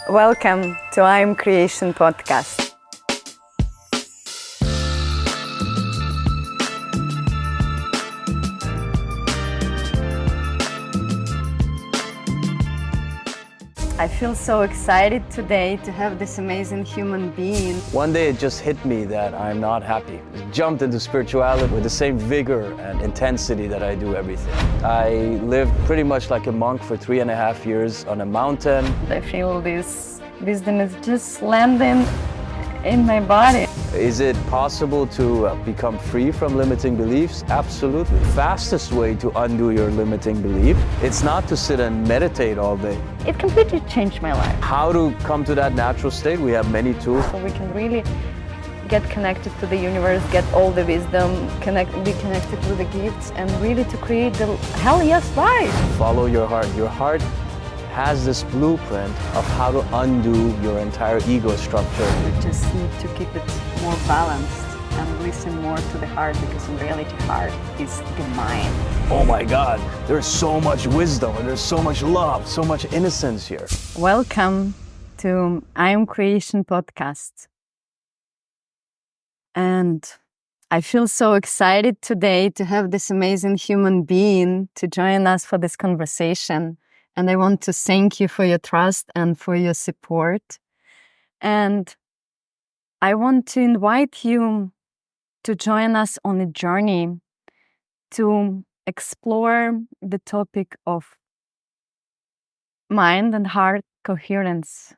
Welcome to I Am Creation podcast. I feel so excited today to have this amazing human being. One day it just hit me that I'm not happy. Jumped into spirituality with the same vigor and intensity that I do everything. I lived pretty much like a monk for 3.5 years on a mountain. I feel this wisdom is just landing in my body. Is it possible to become free from limiting beliefs? Absolutely. Fastest way to undo your limiting belief, it's not to sit and meditate all day. It completely changed my life. How to come to that natural state? We have many tools. So we can really get connected to the universe, get all the wisdom, be connected with the gifts, and really to create the hell yes life. Follow your heart. Your heart has this blueprint of how to undo your entire ego structure. We just need to keep it more balanced and listen more to the heart, because in reality, heart is the mind. Oh my God, there's so much wisdom and there's so much love, so much innocence here. Welcome to I Am Creation podcast. And I feel so excited today to have this amazing human being to join us for this conversation. And I want to thank you for your trust and for your support. And I want to invite you to join us on a journey to explore the topic of mind and heart coherence,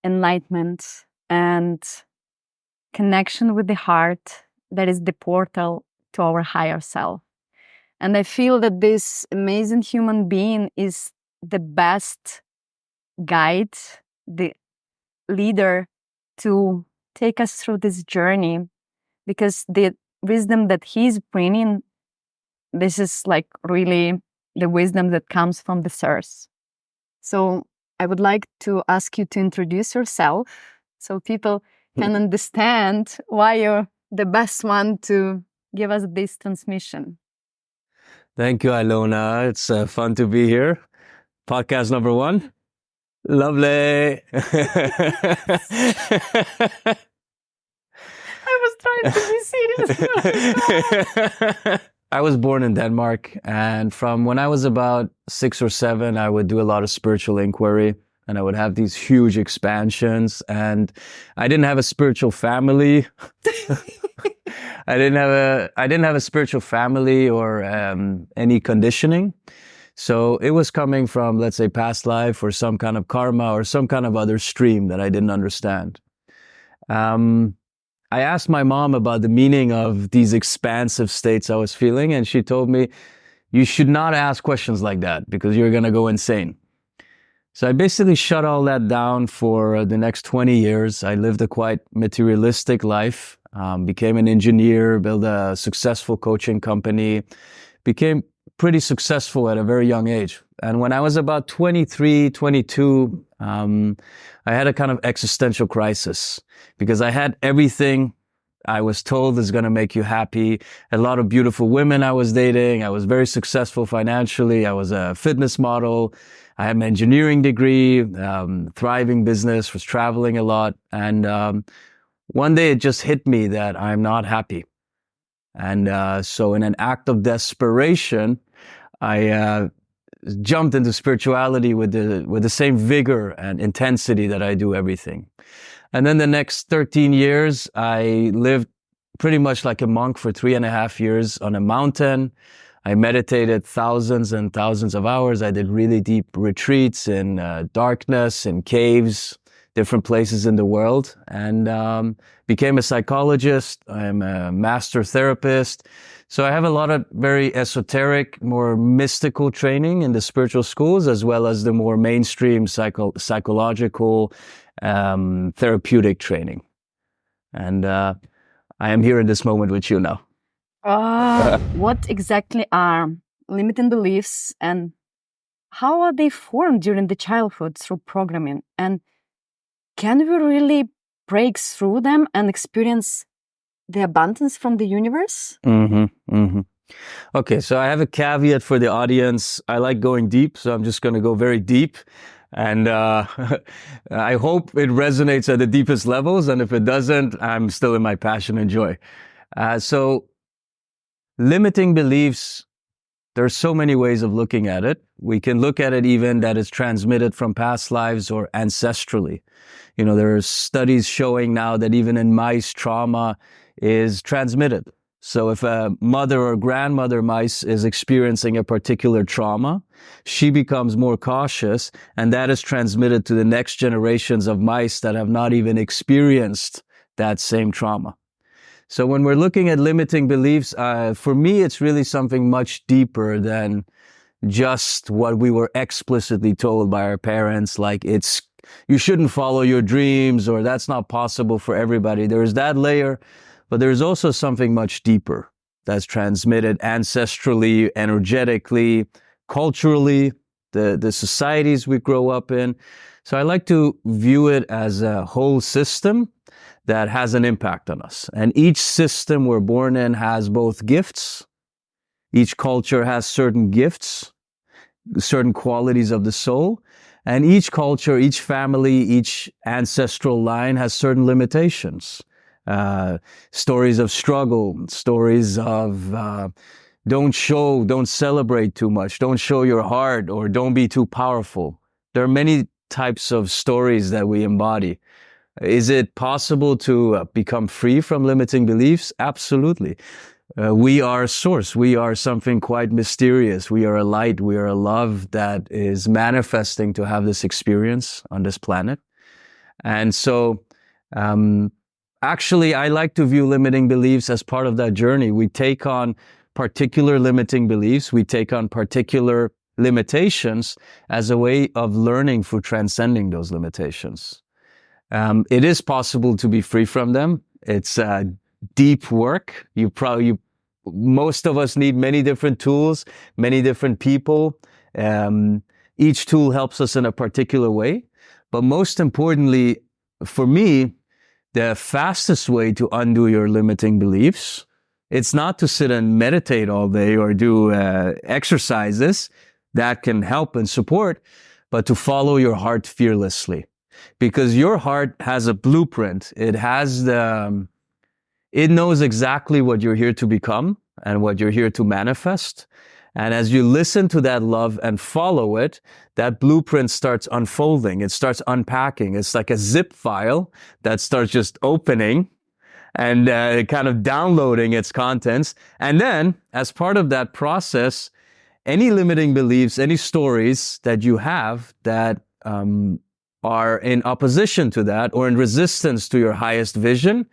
enlightenment, and connection with the heart that is the portal to our higher self. And I feel that this amazing human being is the best guide, the leader to take us through this journey, because the wisdom that he's bringing, this is like really the wisdom that comes from the source. So I would like to ask you to introduce yourself so people can understand why you're the best one to give us this transmission. Thank you, Ilona. It's fun to be here. Podcast number 1. Lovely. I was trying to be serious. I was born in Denmark, and from when I was about 6 or 7, I would do a lot of spiritual inquiry, and I would have these huge expansions, and I didn't have a spiritual family. I didn't have a spiritual family or any conditioning. So it was coming from, let's say, past life or some kind of karma or some kind of other stream that I didn't understand. I asked my mom about the meaning of these expansive states I was feeling, and she told me, you should not ask questions like that because you're going to go insane. So I basically shut all that down for the next 20 years. I lived a quite materialistic life, became an engineer, built a successful coaching company, became pretty successful at a very young age. And when I was about 23, 22, I had a kind of existential crisis because I had everything I was told is going to make you happy. A lot of beautiful women I was dating. I was very successful financially. I was a fitness model. I had my engineering degree, thriving business, was traveling a lot. And one day it just hit me that I'm not happy. And so in an act of desperation, I jumped into spirituality with the same vigor and intensity that I do everything. And then the next 13 years, I lived pretty much like a monk for 3.5 years on a mountain. I meditated thousands and thousands of hours. I did really deep retreats in darkness, in caves, different places in the world, and became a psychologist. I'm a master therapist. So I have a lot of very esoteric, more mystical training in the spiritual schools, as well as the more mainstream psychological, therapeutic training. And I am here in this moment with you now. What exactly are limiting beliefs, and how are they formed during the childhood through programming? And can we really break through them and experience the abundance from the universe? Okay, so I have a caveat for the audience. I like going deep, so I'm just going to go very deep. And I hope it resonates at the deepest levels. And if it doesn't, I'm still in my passion and joy. So limiting beliefs, there's so many ways of looking at it. We can look at it even that it's transmitted from past lives or ancestrally. You know, there are studies showing now that even in mice, trauma is transmitted. So if a mother or grandmother mice is experiencing a particular trauma, she becomes more cautious, and that is transmitted to the next generations of mice that have not even experienced that same trauma. So when we're looking at limiting beliefs, for me, it's really something much deeper than just what we were explicitly told by our parents, like you shouldn't follow your dreams, or that's not possible for everybody. There is that layer. But there's also something much deeper that's transmitted ancestrally, energetically, culturally, the societies we grow up in. So I like to view it as a whole system that has an impact on us. And each system we're born in has both gifts. Each culture has certain gifts, certain qualities of the soul. And each culture, each family, each ancestral line has certain limitations. Stories of struggle, stories of don't celebrate too much, don't show your heart, or don't be too powerful. There are many types of stories that we embody. Is it possible to become free from limiting beliefs? Absolutely. We are source. We are something quite mysterious. We are a light. We are a love that is manifesting to have this experience on this planet. And so, actually, I like to view limiting beliefs as part of that journey. We take on particular limiting beliefs. We take on particular limitations as a way of learning for transcending those limitations. It is possible to be free from them. It's deep work. Most of us need many different tools, many different people. Each tool helps us in a particular way. But most importantly, for me, the fastest way to undo your limiting beliefs, it's not to sit and meditate all day or do exercises that can help and support, but to follow your heart fearlessly. Because your heart has a blueprint. It knows exactly what you're here to become and what you're here to manifest. And as you listen to that love and follow it, that blueprint starts unfolding. It starts unpacking. It's like a zip file that starts just opening and kind of downloading its contents. And then, as part of that process, any limiting beliefs, any stories that you have that are in opposition to that or in resistance to your highest vision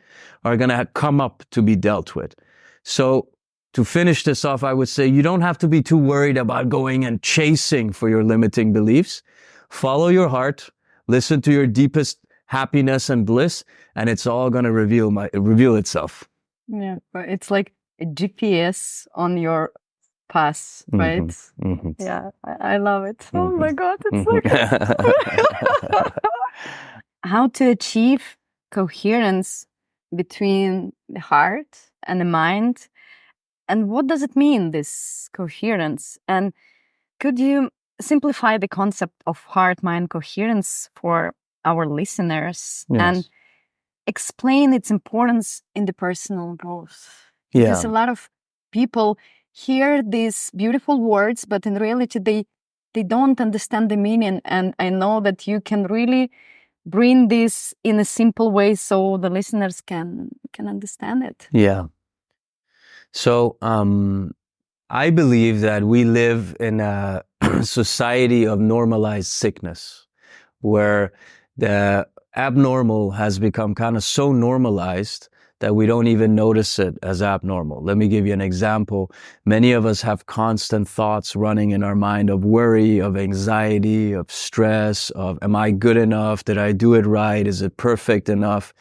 are going to come up to be dealt with. So, to finish this off, I would say you don't have to be too worried about going and chasing for your limiting beliefs. Follow your heart, listen to your deepest happiness and bliss, and it's all going to reveal itself. Yeah, but it's like a GPS on your path, right? Mm-hmm, mm-hmm. Yeah, I love it. Mm-hmm. Oh my God, it's like how to achieve coherence between the heart and the mind. And what does it mean, this coherence? And could you simplify the concept of heart-mind coherence for our listeners? Yes. And explain its importance in the personal growth? Yeah. Because a lot of people hear these beautiful words, but in reality, they don't understand the meaning. And I know that you can really bring this in a simple way so the listeners can understand it. Yeah. So, I believe that we live in a society of normalized sickness, where the abnormal has become kind of so normalized that we don't even notice it as abnormal. Let me give you an example. Many of us have constant thoughts running in our mind of worry, of anxiety, of stress, of, am I good enough? Did I do it right? Is it perfect enough?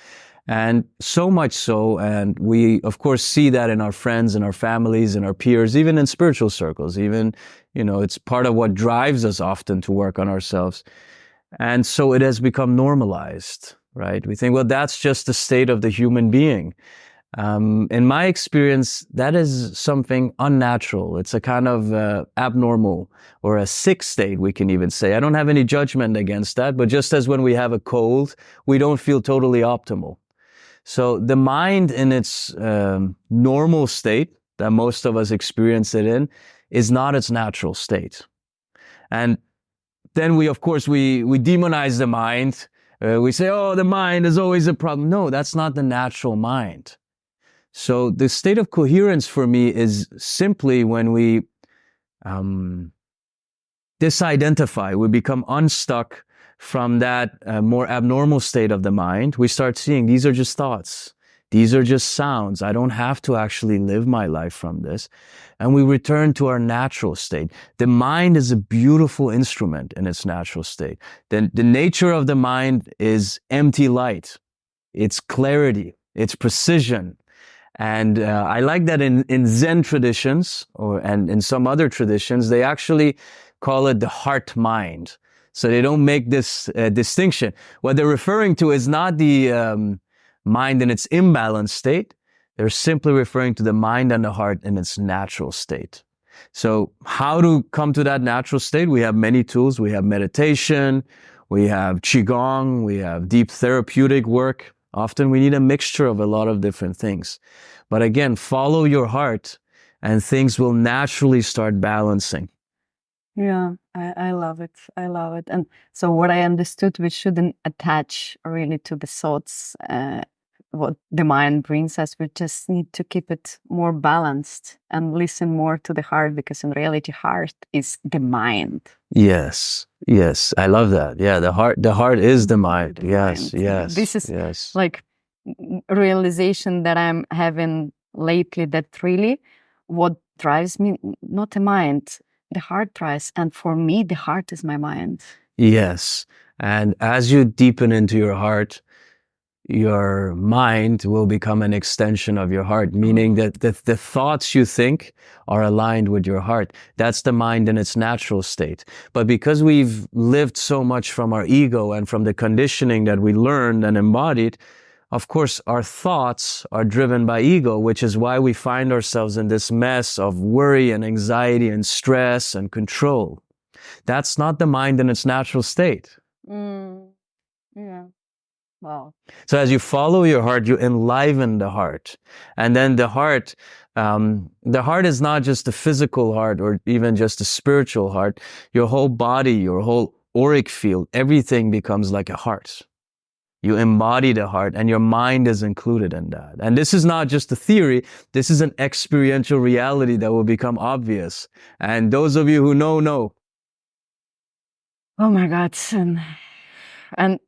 And so much so, and we, of course, see that in our friends and our families and our peers, even in spiritual circles, even, it's part of what drives us often to work on ourselves. And so it has become normalized, right? We think, well, that's just the state of the human being. In my experience, that is something unnatural. It's a kind of abnormal or a sick state, we can even say. I don't have any judgment against that, but just as when we have a cold, we don't feel totally optimal. So the mind in its normal state that most of us experience it in is not its natural state. And then we, of course, we demonize the mind. We say, oh, the mind is always a problem. No, that's not the natural mind. So the state of coherence for me is simply when we disidentify, we become unstuck from that more abnormal state of the mind. We start seeing these are just thoughts. These are just sounds. I don't have to actually live my life from this. And we return to our natural state. The mind is a beautiful instrument in its natural state. The nature of the mind is empty light. It's clarity. It's precision. And I like that in Zen traditions and in some other traditions, they actually call it the Heartmind. So they don't make this distinction. What they're referring to is not the mind in its imbalanced state. They're simply referring to the mind and the heart in its natural state. So how to come to that natural state? We have many tools. We have meditation. We have Qigong. We have deep therapeutic work. Often we need a mixture of a lot of different things. But again, follow your heart and things will naturally start balancing. Yeah, I love it. I love it. And so what I understood, we shouldn't attach really to the thoughts, what the mind brings us. We just need to keep it more balanced and listen more to the heart, because in reality, heart is the mind. Yes, yes. I love that. Yeah, the heart is the mind. Yes, yes. This is yes. like realization that I'm having lately, that really what drives me, not the mind, the heart drives. And for me, the heart is my mind. Yes. And as you deepen into your heart, your mind will become an extension of your heart, meaning that the thoughts you think are aligned with your heart. That's the mind in its natural state. But because we've lived so much from our ego and from the conditioning that we learned and embodied, of course, our thoughts are driven by ego, which is why we find ourselves in this mess of worry and anxiety and stress and control. That's not the mind in its natural state. Yeah. Wow. So as you follow your heart, you enliven the heart. And then the heart is not just a physical heart or even just a spiritual heart. Your whole body, your whole auric field, everything becomes like a heart. You embody the heart and your mind is included in that. And this is not just a theory. This is an experiential reality that will become obvious. And those of you who know. Oh my God. And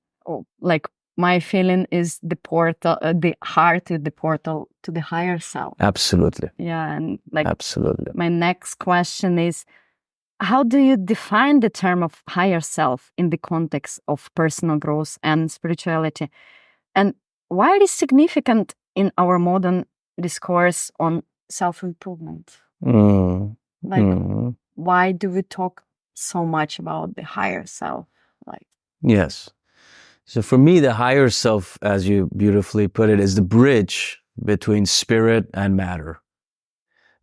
like, my feeling is the portal, the heart is the portal to the higher self. Absolutely. Yeah. And like, absolutely. My next question is, how do you define the term of higher self in the context of personal growth and spirituality? And why it is significant in our modern discourse on self-improvement? Why do we talk so much about the higher self? Yes. So for me, the higher self, as you beautifully put it, is the bridge between spirit and matter.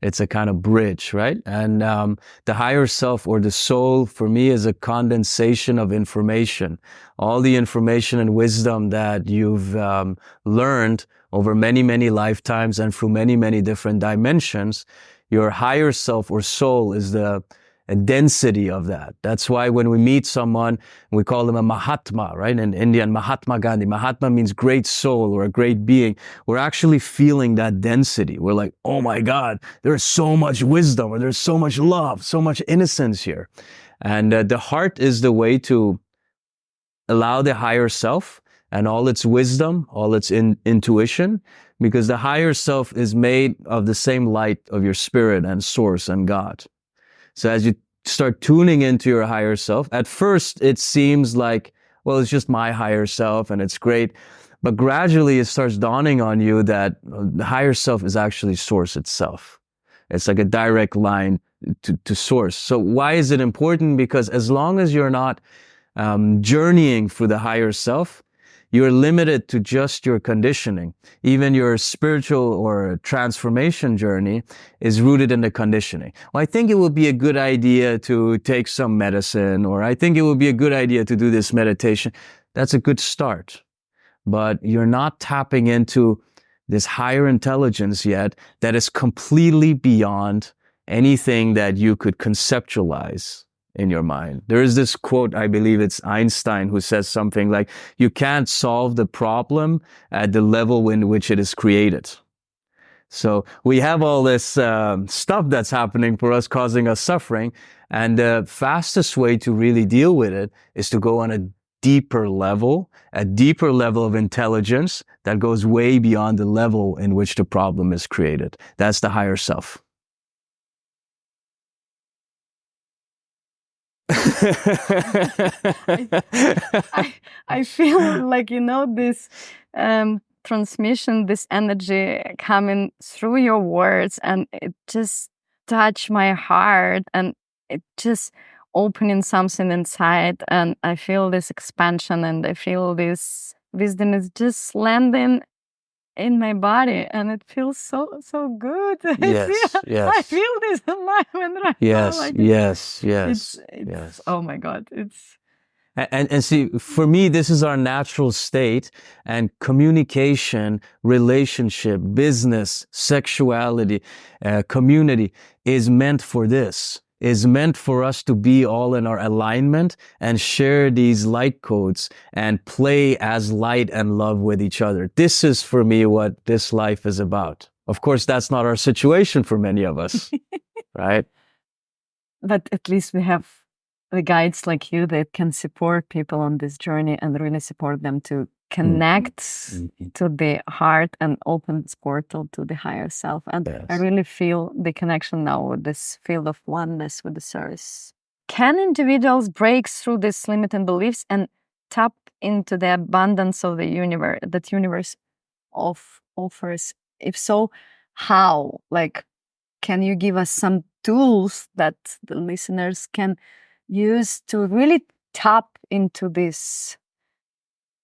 It's a kind of bridge, right? And the higher self or the soul for me is a condensation of information. All the information and wisdom that you've learned over many, many lifetimes and through many, many different dimensions, your higher self or soul is a density of that. That's why when we meet someone, we call them a Mahatma, right? In Indian, Mahatma Gandhi. Mahatma means great soul or a great being. We're actually feeling that density. We're like, oh my God, there's so much wisdom, or there's so much love, so much innocence here. And the heart is the way to allow the higher self and all its wisdom, all its intuition, because the higher self is made of the same light of your spirit and source and God. So as you start tuning into your higher self, at first it seems like, well, it's just my higher self and it's great. But gradually it starts dawning on you that the higher self is actually source itself. It's like a direct line to source. So why is it important? Because as long as you're not journeying through the higher self, you're limited to just your conditioning. Even your spiritual or transformation journey is rooted in the conditioning. Well, I think it would be a good idea to take some medicine, or I think it would be a good idea to do this meditation. That's a good start. But you're not tapping into this higher intelligence yet that is completely beyond anything that you could conceptualize in your mind. There is this quote, I believe it's Einstein, who says something like, you can't solve the problem at the level in which it is created. So we have all this stuff that's happening for us, causing us suffering. And the fastest way to really deal with it is to go on a deeper level of intelligence that goes way beyond the level in which the problem is created. That's the higher self. I feel like, this transmission, this energy coming through your words, and it just touched my heart, and it just opening something inside, and I feel this expansion, and I feel this wisdom is just landing in my body, and it feels so good. Yes, yes. I feel this alignment right yes, now. Like yes, it's, yes. oh my God, it's. And see, for me, this is our natural state, and communication, relationship, business, sexuality, community is meant for this, is meant for us to be all in our alignment and share these light codes and play as light and love with each other. This is, for me, what this life is about. Of course, that's not our situation for many of us, right? But at least we have the guides like you that can support people on this journey and really support them to connect to the heart and open this portal to the higher self. And Yes. I really feel the connection now with this field of oneness with the source. Can individuals break through these limiting beliefs and tap into the abundance of the universe that universe offers? If so, how? Like, can you give us some tools that the listeners can use to really tap into this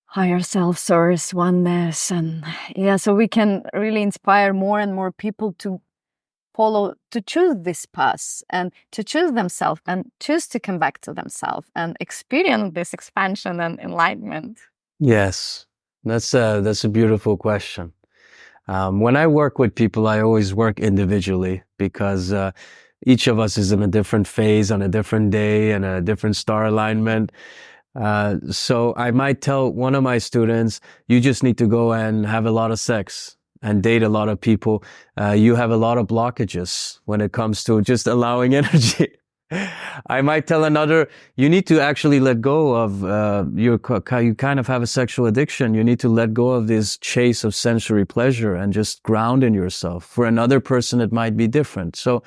higher self, source, oneness, and so we can really inspire more and more people to follow, to choose this path and to choose themselves and choose to come back to themselves and experience this expansion and enlightenment? Yes, that's a beautiful question. When I work with people, I always work individually, because each of us is in a different phase on a different day and a different star alignment. So I might tell one of my students, you just need to go and have a lot of sex and date a lot of people. You have a lot of blockages when it comes to just allowing energy. I might tell another, you need to actually let go of, you kind of have a sexual addiction. You need to let go of this chase of sensory pleasure and just ground in yourself. For another person, it might be different. So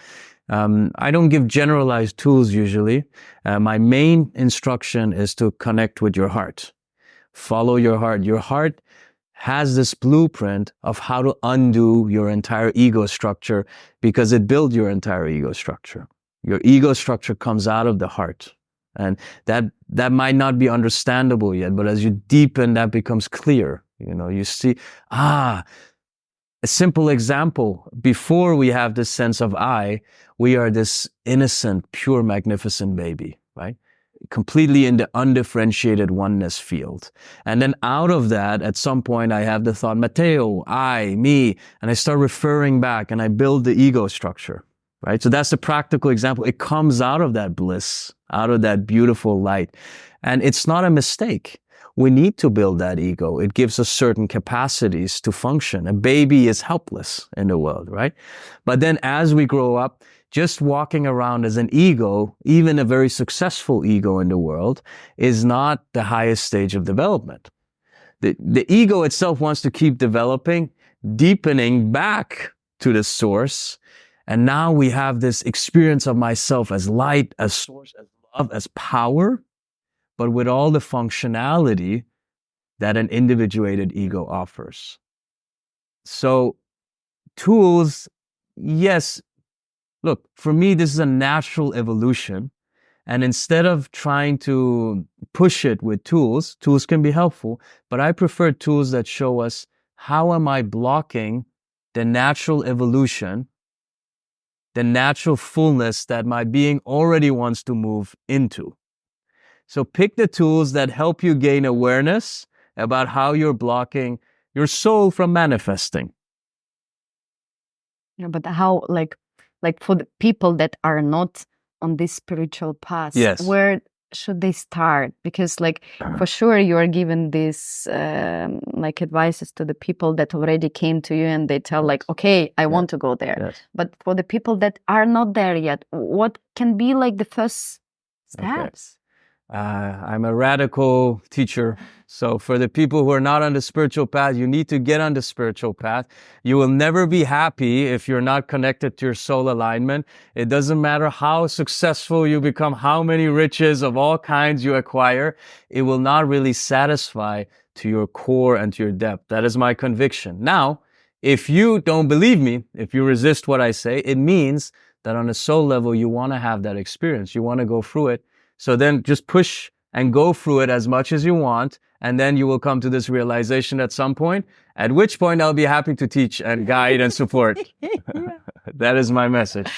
I don't give generalized tools usually. My main instruction is to connect with your heart. Follow your heart. Your heart has this blueprint of how to undo your entire ego structure, because it built your entire ego structure. Your ego structure comes out of the heart. And that might not be understandable yet, but as you deepen, that becomes clear. You see, a simple example, before we have this sense of I, we are this innocent, pure, magnificent baby, right? Completely in the undifferentiated oneness field. And then out of that, at some point, I have the thought, Mateo, I, me, and I start referring back and I build the ego structure. Right? So that's the practical example. It comes out of that bliss, out of that beautiful light. And it's not a mistake. We need to build that ego. It gives us certain capacities to function. A baby is helpless in the world, right? But then as we grow up, just walking around as an ego, even a very successful ego in the world, is not the highest stage of development. The ego itself wants to keep developing, deepening back to the source. And now we have this experience of myself as light, as source, as love, as power, but with all the functionality that an individuated ego offers. So tools, yes. Look, for me, this is a natural evolution. And instead of trying to push it with tools can be helpful, but I prefer tools that show us how am I blocking the natural evolution, the natural fullness that my being already wants to move into. So pick the tools that help you gain awareness about how you're blocking your soul from manifesting. Yeah, but how, like for the people that are not on this spiritual path, Yes. where should they start? Because like for sure you are giving these like advices to the people that already came to you and they tell like, okay, I want to go there. Yes. But for the people that are not there yet, what can be like the first steps? I'm a radical teacher. So for the people who are not on the spiritual path, you need to get on the spiritual path. You will never be happy if you're not connected to your soul alignment. It doesn't matter how successful you become, how many riches of all kinds you acquire. It will not really satisfy to your core and to your depth. That is my conviction. Now, if you don't believe me, if you resist what I say, it means that on a soul level, you want to have that experience. You want to go through it. So then just push and go through it as much as you want. And then you will come to this realization at some point, at which point I'll be happy to teach and guide and support. That is my message.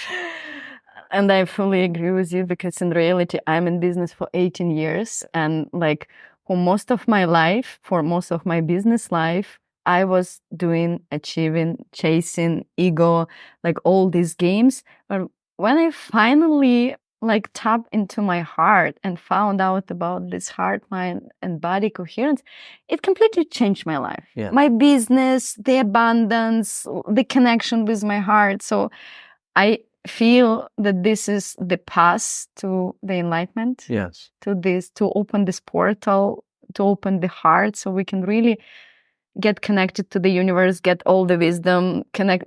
And I fully agree with you, because in reality, I'm in business for 18 years. And like for most of my life, for most of my business life, I was doing, achieving, chasing, ego, like all these games. But when I finally like tap into my heart and found out about this heart, mind, and body coherence, it completely changed my life. Yeah. My business, the abundance, the connection with my heart. So I feel that this is the path to the enlightenment. Yes. To open this portal, to open the heart, so we can really get connected to the universe, get all the wisdom,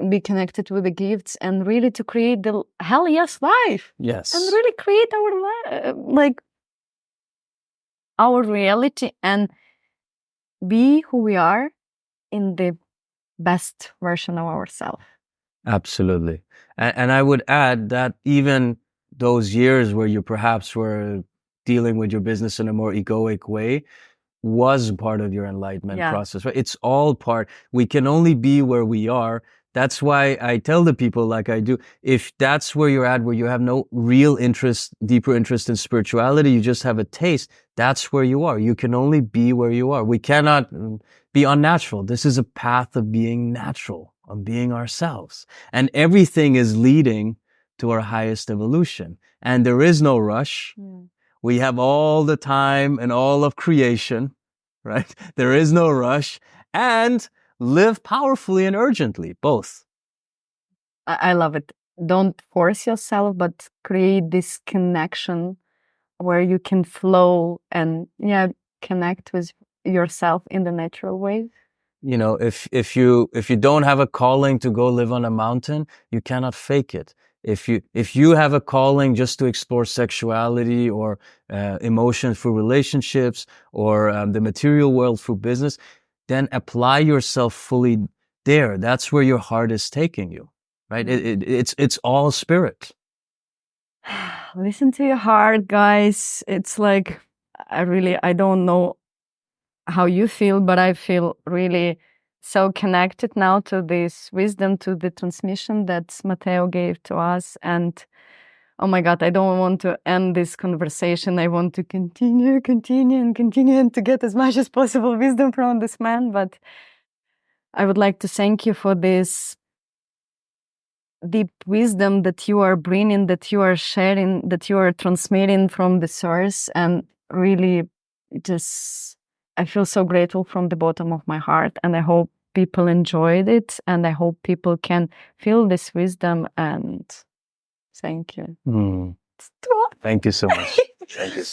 be connected with the gifts, and really to create the hell yes life. Yes. And really create our like our reality and be who we are in the best version of ourselves. Absolutely. And I would add that even those years where you perhaps were dealing with your business in a more egoic way was part of your enlightenment process, right? It's all part. We can only be where we are. That's why I tell the people like I do, if that's where you're at, where you have no real interest, deeper interest in spirituality, you just have a taste, that's where you are. You can only be where you are. We cannot be unnatural. This is a path of being natural, of being ourselves. And everything is leading to our highest evolution. And there is no rush. We have all the time and all of creation, right? There is no rush. And live powerfully and urgently, both. I love it. Don't force yourself, but create this connection where you can flow and connect with yourself in the natural way. You know, if you don't have a calling to go live on a mountain, you cannot fake it. If you have a calling just to explore sexuality or emotions through relationships or the material world through business, then apply yourself fully there. That's where your heart is taking you, right? It's all spirit. Listen to your heart, guys. It's like I don't know how you feel, but I feel really so connected now to this wisdom, to the transmission that Mateo gave to us. And oh my God, I don't want to end this conversation. I want to continue and to get as much as possible wisdom from this man. But I would like to thank you for this deep wisdom that you are bringing, that you are sharing, that you are transmitting from the source. And really just, I feel so grateful from the bottom of my heart. And I hope people enjoyed it. And I hope people can feel this wisdom. And thank you. Thank you so much. Thank you.